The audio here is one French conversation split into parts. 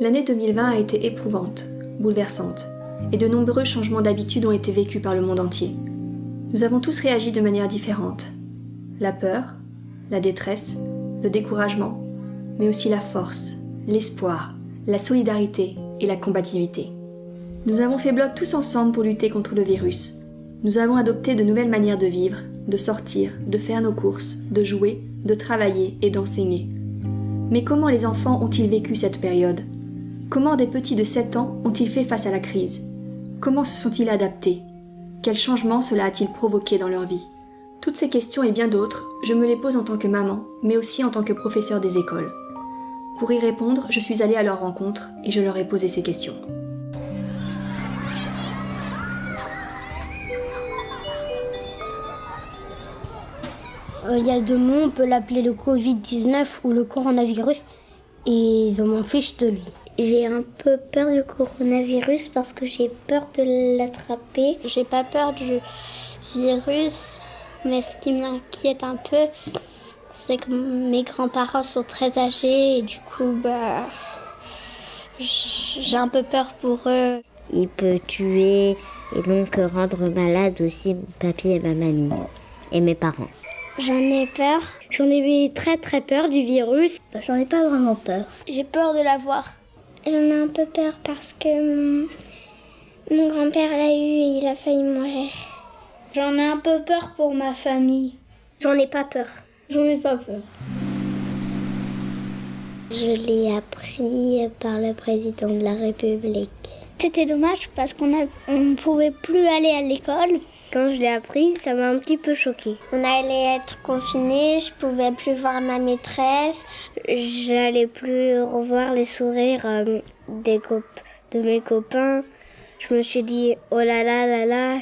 L'année 2020 a été éprouvante, bouleversante, et de nombreux changements d'habitude ont été vécus par le monde entier. Nous avons tous réagi de manière différente. La peur, la détresse, le découragement, mais aussi la force, l'espoir, la solidarité et la combativité. Nous avons fait bloc tous ensemble pour lutter contre le virus. Nous avons adopté de nouvelles manières de vivre, de sortir, de faire nos courses, de jouer, de travailler et d'enseigner. Mais comment les enfants ont-ils vécu cette période ? Comment des petits de 7 ans ont-ils fait face à la crise ? Comment se sont-ils adaptés ? Quels changements cela a-t-il provoqué dans leur vie ? Toutes ces questions et bien d'autres, je me les pose en tant que maman, mais aussi en tant que professeur des écoles. Pour y répondre, je suis allée à leur rencontre et je leur ai posé ces questions. Il y a 2 mots, on peut l'appeler le Covid-19 ou le coronavirus, et je m'en fiche de lui. J'ai un peu peur du coronavirus parce que j'ai peur de l'attraper. J'ai pas peur du virus, mais ce qui m'inquiète un peu, c'est que mes grands-parents sont très âgés et du coup, j'ai un peu peur pour eux. Il peut tuer et donc rendre malade aussi mon papy et ma mamie et mes parents. J'en ai peur. J'en ai très très peur du virus. J'en ai pas vraiment peur. J'ai peur de l'avoir. J'en ai un peu peur parce que mon grand-père l'a eu et il a failli mourir. J'en ai un peu peur pour ma famille. J'en ai pas peur. J'en ai pas peur. Je l'ai appris par le président de la République. C'était dommage parce qu'on ne pouvait plus aller à l'école. Quand je l'ai appris, ça m'a un petit peu choquée. On allait être confinés, je pouvais plus voir ma maîtresse. J'allais plus revoir les sourires de mes copains. Je me suis dit, oh là là là là,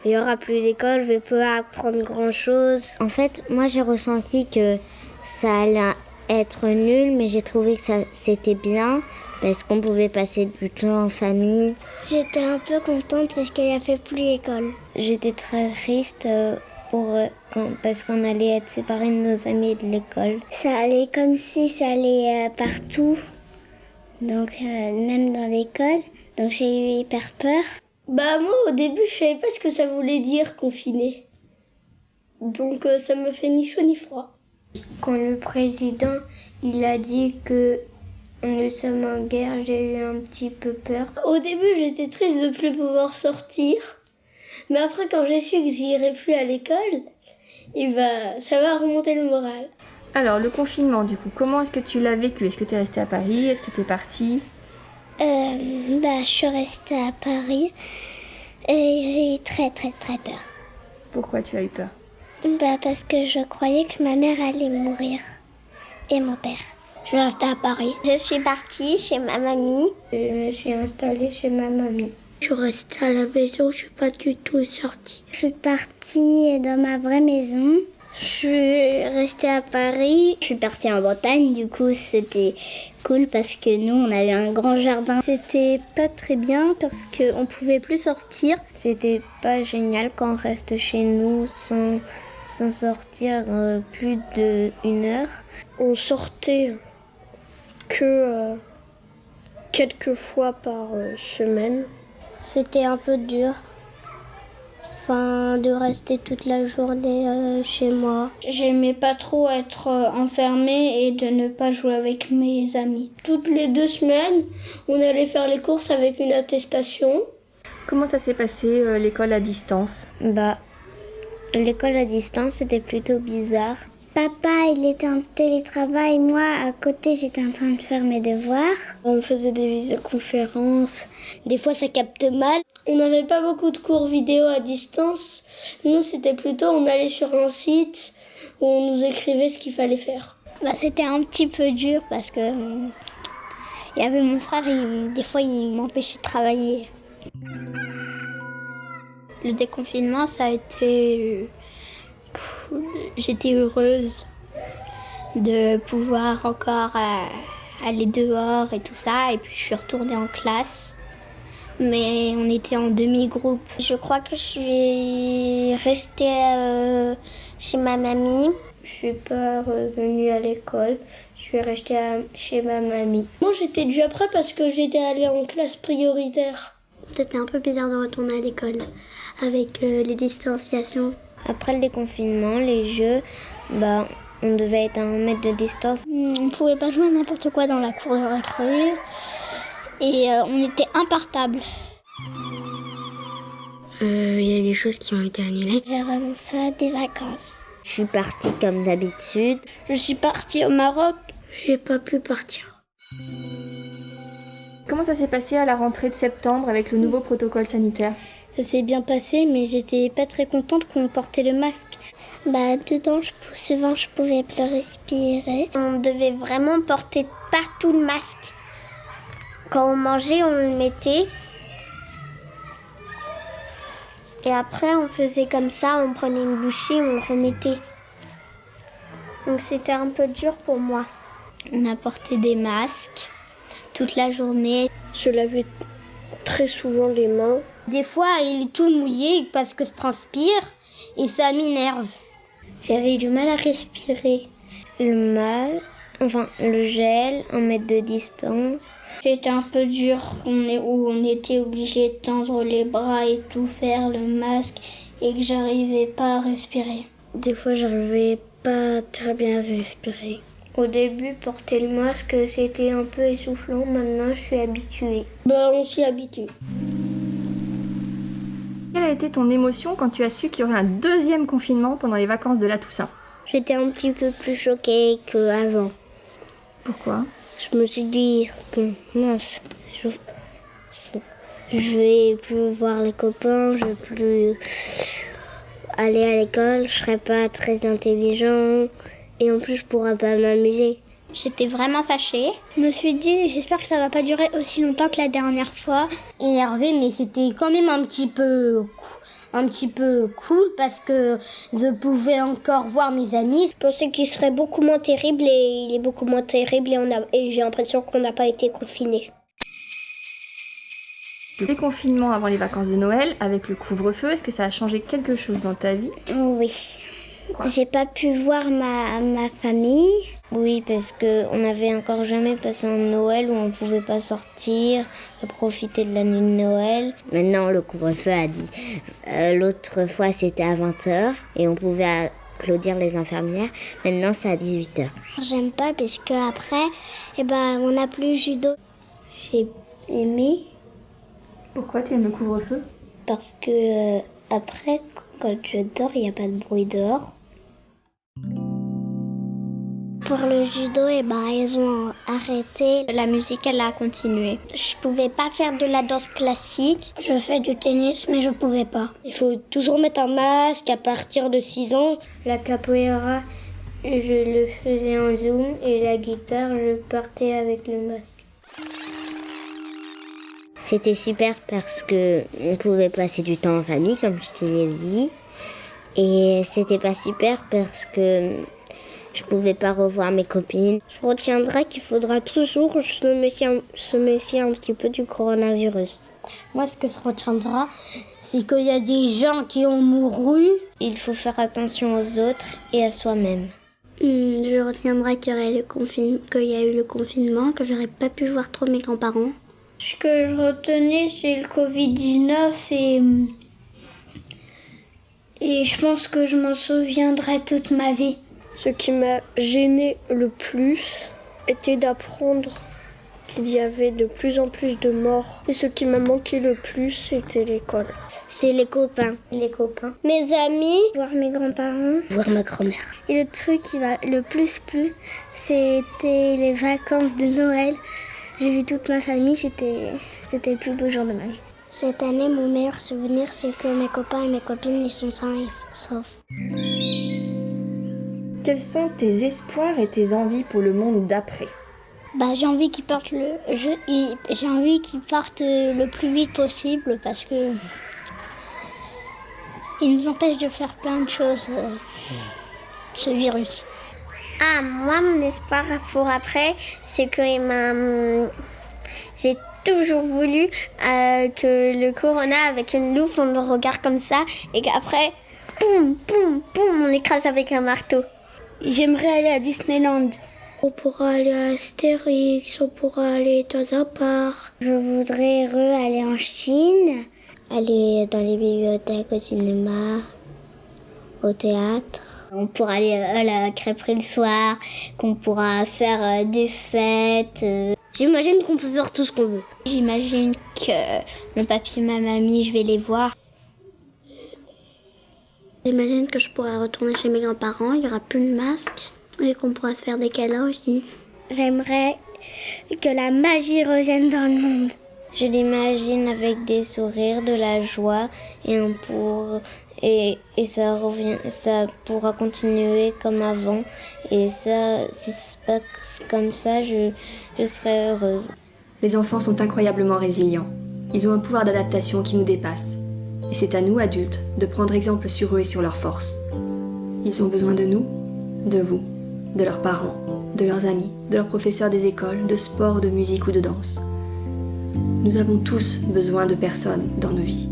il n'y aura plus d'école, je vais plus apprendre grand chose. En fait, moi j'ai ressenti que ça allait être nul, mais j'ai trouvé que c'était bien parce qu'on pouvait passer du temps en famille. J'étais un peu contente parce qu'il n'y avait plus l'école. J'étais très triste parce qu'on allait être séparés de nos amis de l'école. Ça allait comme si ça allait partout, donc même dans l'école. Donc j'ai eu hyper peur. Moi au début je savais pas ce que ça voulait dire confiné. Donc ça me fait ni chaud ni froid. Quand le président il a dit que nous sommes en guerre, j'ai eu un petit peu peur. Au début j'étais triste de ne plus pouvoir sortir. Mais après quand j'ai su que j'irai plus à l'école, ça va remonter le moral. Alors, le confinement, du coup, comment est-ce que tu l'as vécu ? Est-ce que tu es restée à Paris ? Est-ce que tu es partie ? Je suis restée à Paris et j'ai eu très très très peur. Pourquoi tu as eu peur ? Parce que je croyais que ma mère allait mourir et mon père. Je suis restée à Paris. Je suis partie chez ma mamie. Je me suis installée chez ma mamie. Je suis restée à la maison, je suis pas du tout sortie. Je suis partie dans ma vraie maison. Je suis restée à Paris. Je suis partie en Bretagne, du coup c'était cool parce que nous on avait un grand jardin. C'était pas très bien parce qu'on pouvait plus sortir. C'était pas génial quand on reste chez nous sans sortir plus d'1 heure. On sortait que quelques fois par semaine. C'était un peu dur. De rester toute la journée chez moi. J'aimais pas trop être enfermée et de ne pas jouer avec mes amis. Toutes les 2 semaines, on allait faire les courses avec une attestation. Comment ça s'est passé, l'école à distance ? L'école à distance, c'était plutôt bizarre. Papa, il était en télétravail. Moi, à côté, j'étais en train de faire mes devoirs. On faisait des visioconférences. Des fois, ça capte mal. On n'avait pas beaucoup de cours vidéo à distance. Nous, c'était plutôt, on allait sur un site où on nous écrivait ce qu'il fallait faire. C'était un petit peu dur parce que il y avait mon frère, des fois, il m'empêchait de travailler. Le déconfinement, ça a été cool. J'étais heureuse de pouvoir encore aller dehors et tout ça. Et puis, je suis retournée en classe. Mais on était en demi-groupe. Je crois que je suis restée chez ma mamie. Je suis pas revenue à l'école. Je suis restée chez ma mamie. Moi, j'étais déjà prête parce que j'étais allée en classe prioritaire. C'était un peu bizarre de retourner à l'école avec les distanciations. Après le déconfinement, les jeux, on devait être à 1 mètre de distance. On pouvait pas jouer à n'importe quoi dans la cour de récré et on était impartables. Il y a des choses qui ont été annulées. J'ai renoncé à des vacances. Je suis partie comme d'habitude. Je suis partie au Maroc. J'ai pas pu partir. Comment ça s'est passé à la rentrée de septembre avec le nouveau protocole sanitaire ? Ça s'est bien passé, mais j'étais pas très contente qu'on portait le masque. Dedans, souvent, je pouvais plus respirer. On devait vraiment porter partout le masque. Quand on mangeait, on le mettait. Et après, on faisait comme ça, on prenait une bouchée, on le remettait. Donc c'était un peu dur pour moi. On a porté des masques toute la journée. Je lavais très souvent les mains. Des fois, il est tout mouillé parce que ça transpire et ça m'énerve. J'avais du mal à respirer. Le gel, 1 mètre de distance. C'était un peu dur, où on était obligé de tendre les bras et tout faire, le masque, et que j'arrivais pas à respirer. Des fois, j'arrivais pas très bien à respirer. Au début, porter le masque, c'était un peu essoufflant. Maintenant, je suis habituée. On s'y habitue. Quelle a été ton émotion quand tu as su qu'il y aurait un 2e confinement pendant les vacances de la Toussaint ? J'étais un petit peu plus choquée qu'avant. Pourquoi ? Je me suis dit, mince, je vais plus voir les copains, je vais plus aller à l'école, je serai pas très intelligent et en plus je pourrai pas m'amuser. J'étais vraiment fâchée. Je me suis dit, j'espère que ça va pas durer aussi longtemps que la dernière fois. Énervée, mais c'était quand même un petit peu cool parce que je pouvais encore voir mes amis. Je pensais qu'il serait beaucoup moins terrible et il est beaucoup moins terrible et j'ai l'impression qu'on n'a pas été confinés. Le déconfinement avant les vacances de Noël, avec le couvre-feu, est-ce que ça a changé quelque chose dans ta vie ? Oui. J'ai pas pu voir ma famille. Oui, parce qu'on n'avait encore jamais passé un Noël où on ne pouvait pas sortir, profiter de la nuit de Noël. Maintenant, le couvre-feu a dit. L'autre fois, c'était à 20h et on pouvait applaudir les infirmières. Maintenant, c'est à 18h. J'aime pas parce qu'après, on n'a plus judo. J'ai aimé. Pourquoi tu aimes le couvre-feu ? Parce que après, quand je dors, il n'y a pas de bruit dehors. Pour le judo, ils ont arrêté. La musique, elle a continué. Je pouvais pas faire de la danse classique. Je fais du tennis, mais je pouvais pas. Il faut toujours mettre un masque à partir de 6 ans. La capoeira, je le faisais en Zoom et la guitare, je partais avec le masque. C'était super parce qu'on pouvait passer du temps en famille, comme je te l'ai dit. Et c'était pas super parce que je pouvais pas revoir mes copines. Je retiendrai qu'il faudra toujours se méfier un petit peu du coronavirus. Moi, ce que ça retiendra, c'est qu'il y a des gens qui ont mouru. Il faut faire attention aux autres et à soi-même. Je retiendrai qu'il y a eu le confinement, que j'aurais pas pu voir trop mes grands-parents. Ce que je retenais, c'est le Covid-19 et je pense que je m'en souviendrai toute ma vie. Ce qui m'a gêné le plus était d'apprendre qu'il y avait de plus en plus de morts. Et ce qui m'a manqué le plus, c'était l'école. C'est les copains. Mes amis, voir mes grands-parents. Voir ma grand-mère. Et le truc qui m'a le plus plu, c'était les vacances de Noël. J'ai vu toute ma famille, c'était le plus beau jour de ma vie. Cette année, mon meilleur souvenir, c'est que mes copains et mes copines, ils sont sains et saufs. Quels sont tes espoirs et tes envies pour le monde d'après ? J'ai envie qu'ils partent le plus vite possible parce que ils nous empêchent de faire plein de choses, ce virus. Moi, mon espoir pour après, c'est que j'ai toujours voulu que le corona, avec une loupe, on le regarde comme ça et qu'après, boum, boum, boum, on l'écrase avec un marteau. J'aimerais aller à Disneyland. On pourra aller à Astérix, on pourra aller dans un parc. Je voudrais aller en Chine, aller dans les bibliothèques, au cinéma, au théâtre. On pourra aller à la crêperie le soir, qu'on pourra faire des fêtes. J'imagine qu'on peut faire tout ce qu'on veut. J'imagine que mon papy et ma mamie, je vais les voir. J'imagine que je pourrai retourner chez mes grands-parents, il n'y aura plus de masques et qu'on pourra se faire des câlins aussi. J'aimerais que la magie revienne dans le monde. Je l'imagine avec des sourires, de la joie et ça pourra continuer comme avant. Et ça, si ça se passe comme ça, je serai heureuse. Les enfants sont incroyablement résilients. Ils ont un pouvoir d'adaptation qui nous dépasse. Et c'est à nous, adultes, de prendre exemple sur eux et sur leurs forces. Ils ont besoin de nous, de vous, de leurs parents, de leurs amis, de leurs professeurs des écoles, de sport, de musique ou de danse. Nous avons tous besoin de personnes dans nos vies.